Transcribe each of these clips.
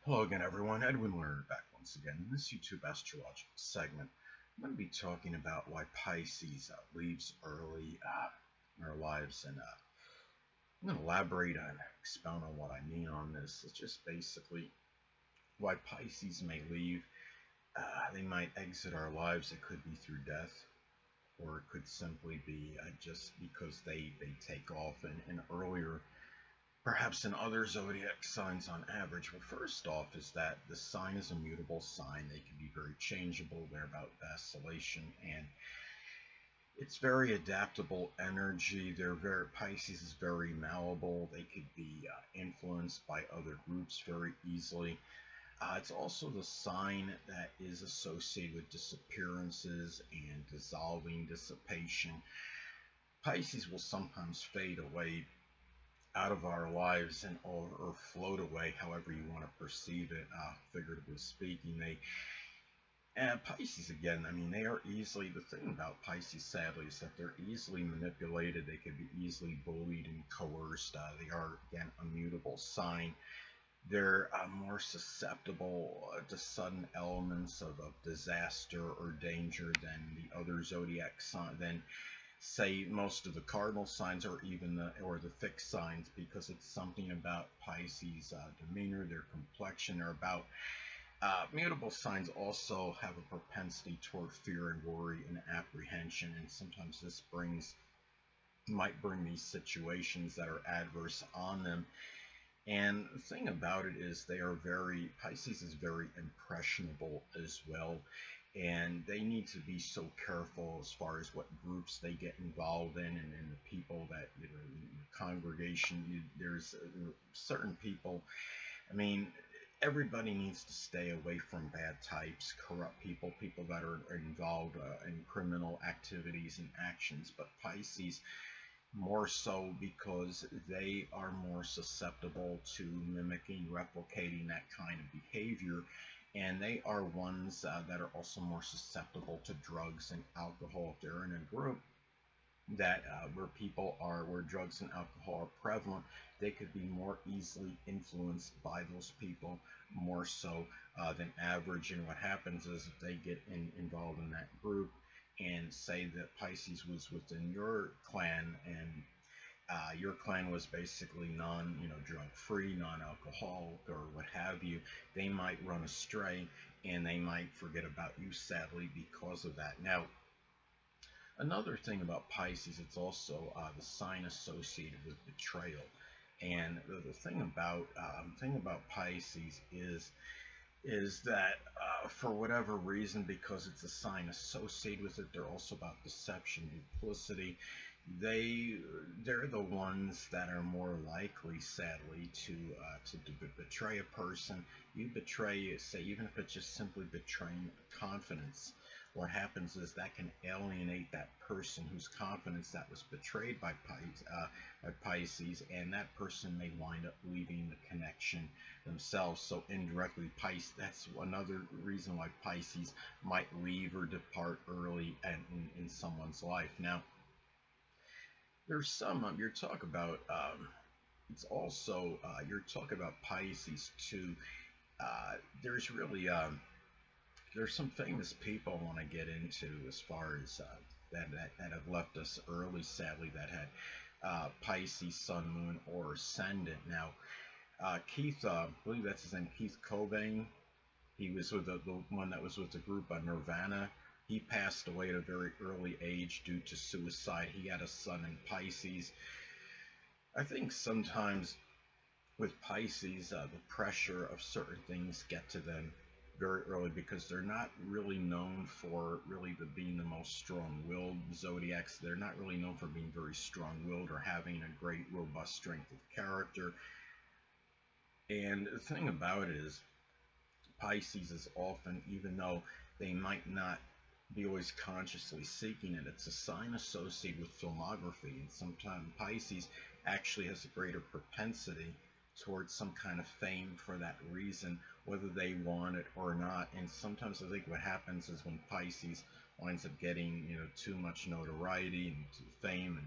Hello again, everyone. Edwin Learnard back once again in this YouTube astrological segment. I'm going to be talking about why Pisces leaves early in our lives, and I'm going to elaborate and expound on what I mean on this. It's just basically why Pisces may leave. They might exit our lives. It could be through death, or it could simply be just because they take off in earlier perhaps than other zodiac signs on average. Well, first off, is that the sign is a mutable sign. They can be very changeable. They're about vacillation, and it's very adaptable energy. Pisces is very malleable. They could be influenced by other groups very easily. It's also the sign that is associated with disappearances and dissolving, dissipation. Pisces will sometimes fade away out of our lives or float away, however you want to perceive it, figuratively speaking. Pisces, again, I mean, they are easily, the thing about Pisces, sadly, is that they're easily manipulated. They can be easily bullied and coerced. They are, again, a mutable sign. They're more susceptible to sudden elements of disaster or danger than the other zodiac sign, than say most of the cardinal signs, or even the fixed signs, because it's something about Pisces demeanor, their complexion. They're about mutable signs also have a propensity toward fear and worry and apprehension, and sometimes this might bring these situations that are adverse on them. And the thing about it is Pisces is very impressionable as well, and they need to be so careful as far as what groups they get involved in, and the people that, in the congregation. There's certain people, I mean, everybody needs to stay away from bad types, corrupt people, people that are involved in criminal activities and actions. But Pisces, more so because they are more susceptible to mimicking, replicating that kind of behavior. And they are ones that are also more susceptible to drugs and alcohol. If they're in a group that where drugs and alcohol are prevalent, they could be more easily influenced by those people, more so than average. And what happens is, if they get involved in that group, and say that Pisces was within your clan, and your clan was basically drug free, non-alcoholic, or what have you, they might run astray, and they might forget about you, sadly, because of that. Now, another thing about Pisces, it's also the sign associated with betrayal. And the thing about Pisces is that, for whatever reason, because it's a sign associated with it, they're also about deception, duplicity. They they're the ones that are more likely, sadly, to betray a person. You betray, say, even if it's just simply betraying confidence. What happens is that can alienate that person whose confidence that was betrayed by Pisces, and that person may wind up leaving the connection themselves. So indirectly, that's another reason why Pisces might leave or depart early in someone's life. Now, there's some you're talk about. It's also you're talking about Pisces too. There's really there's some famous people I want to get into, as far as that have left us early, sadly, that had Pisces, Sun, Moon, or Ascendant. Now, Keith, I believe that's his name, Keith Cobain. He was with the one that was with the group Nirvana. He passed away at a very early age due to suicide. He had a son in Pisces. I think sometimes with Pisces, the pressure of certain things get to them very early, because they're not really known for being the most strong-willed zodiacs. They're not really known for being very strong-willed or having a great, robust strength of character. And the thing about it is, Pisces is often, even though they might not be always consciously seeking it, it's a sign associated with filmography, and sometimes Pisces actually has a greater propensity towards some kind of fame for that reason, whether they want it or not. And sometimes I think what happens is, when Pisces winds up getting too much notoriety and fame,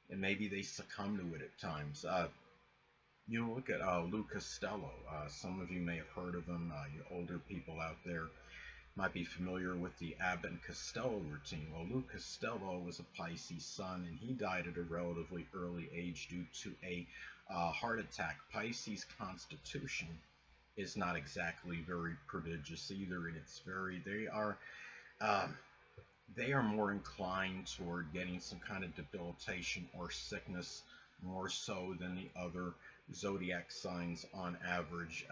and maybe they succumb to it at times. You look at Lou Costello. Some of you may have heard of him. You older people out there might be familiar with the Abbott and Costello routine. Well, Lou Costello was a Pisces sun, and he died at a relatively early age due to a heart attack. Pisces constitution is not exactly very prodigious either, and it's very um, they are more inclined toward getting some kind of debilitation or sickness more so than the other zodiac signs on average.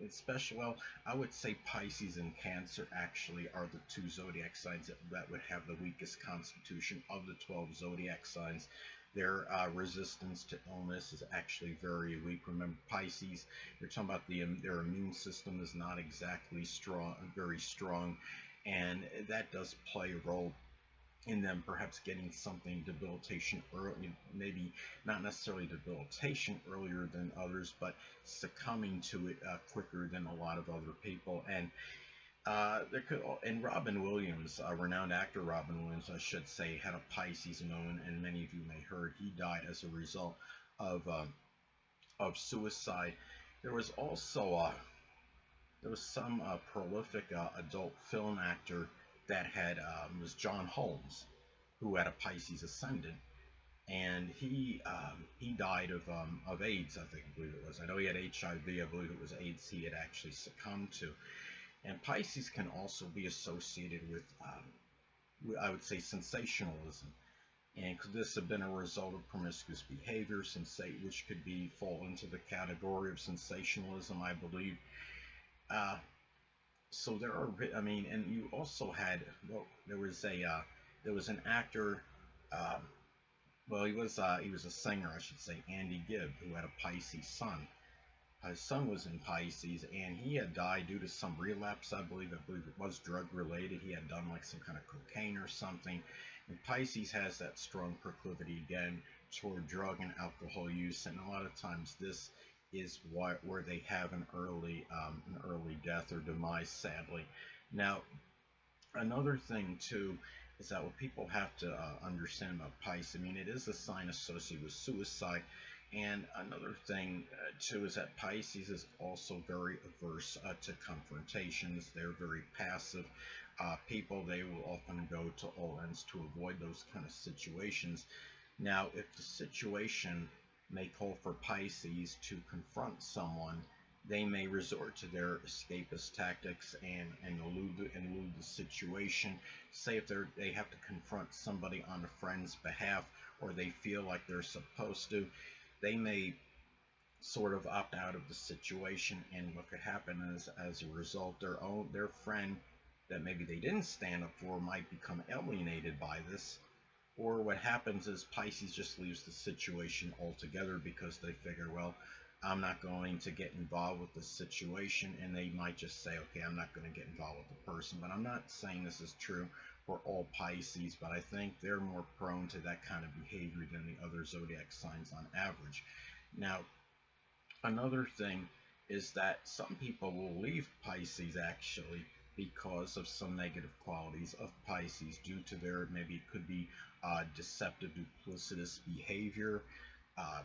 Especially, well, I would say Pisces and Cancer actually are the two zodiac signs that would have the weakest constitution of the 12 zodiac signs. Their resistance to illness is actually very weak. Remember, Pisces, you're talking about their immune system is not exactly strong, very strong, and that does play a role in them perhaps getting something debilitation early, maybe not necessarily debilitation earlier than others, but succumbing to it quicker than a lot of other people. And Robin Williams, renowned actor Robin Williams, I should say, had a Pisces moon, and many of you may heard he died as a result of uh, of suicide. There was also there was some prolific adult film actor that had was John Holmes, who had a Pisces ascendant, and he died of AIDS, I believe it was. I know he had HIV. I believe it was AIDS he had actually succumbed to. And Pisces can also be associated with, I would say, sensationalism. And could this have been a result of promiscuous behavior, which could be fall into the category of sensationalism, I believe. Uh, so there are, I mean, and you also had, well, there was an actor, um, well, he was a singer, I should say, Andy Gibb, who had a Pisces sun. His son was in Pisces, and he had died due to some relapse, I believe. I believe it was drug related. He had done like some kind of cocaine or something. And Pisces has that strong proclivity again toward drug and alcohol use, and a lot of times this is where they have an early death or demise, sadly. Now, another thing too is that what people have to understand about Pisces, I mean, it is a sign associated with suicide. And another thing too is that Pisces is also very averse to confrontations. They're very passive people. They will often go to all ends to avoid those kind of situations. Now, if the situation may call for Pisces to confront someone, they may resort to their escapist tactics and elude the situation. Say if they have to confront somebody on a friend's behalf, or they feel like they're supposed to, they may sort of opt out of the situation, and what could happen is, as a result, their friend that maybe they didn't stand up for might become alienated by this. Or what happens is Pisces just leaves the situation altogether because they figure, well, I'm not going to get involved with the situation, and they might just say, okay, I'm not going to get involved with the person. But I'm not saying this is true for all Pisces, but I think they're more prone to that kind of behavior than the other zodiac signs on average. Now, another thing is that some people will leave Pisces actually because of some negative qualities of Pisces due to their, maybe it could be deceptive, duplicitous behavior. Uh,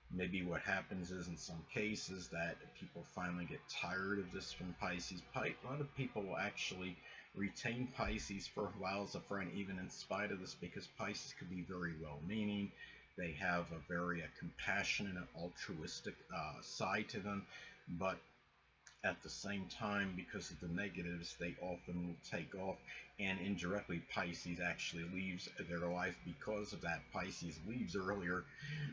Maybe what happens is, in some cases, that people finally get tired of this from Pisces. A lot of people will actually retain Pisces for a while as a friend, even in spite of this, because Pisces could be very well-meaning. They have a very compassionate and altruistic side to them, but at the same time, because of the negatives, they often will take off, and indirectly Pisces actually leaves their life because of that. Pisces leaves earlier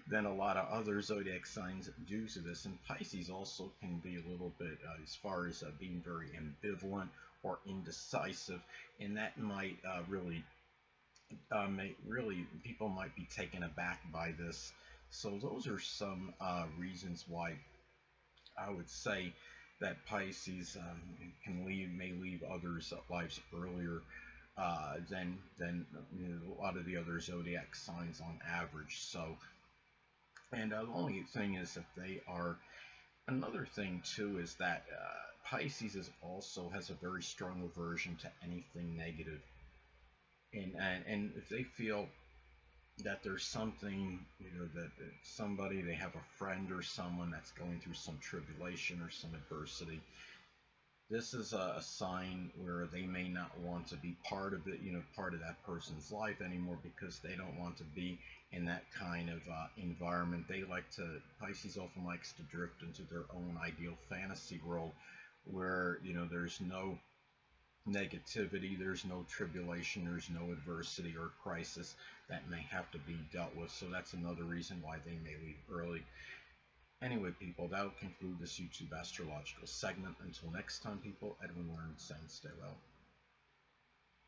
than a lot of other zodiac signs due to this. And Pisces also can be a little bit, as far as being very ambivalent or indecisive, and that might really, people might be taken aback by this. So those are some reasons why I would say that Pisces may leave others' lives earlier than a lot of the other zodiac signs on average. So, and the only thing is that they are. Another thing too is that Pisces also has a very strong aversion to anything negative, and if they feel that there's something, that somebody, they have a friend or someone that's going through some tribulation or some adversity. This is a sign where they may not want to be part of it, part of that person's life anymore, because they don't want to be in that kind of environment. Pisces often likes to drift into their own ideal fantasy world where, there's no negativity, there's no tribulation, there's no adversity or crisis that may have to be dealt with. So that's another reason why they may leave early. Anyway, people, that will conclude this YouTube astrological segment. Until next time, people, Edwin Learnard saying stay well.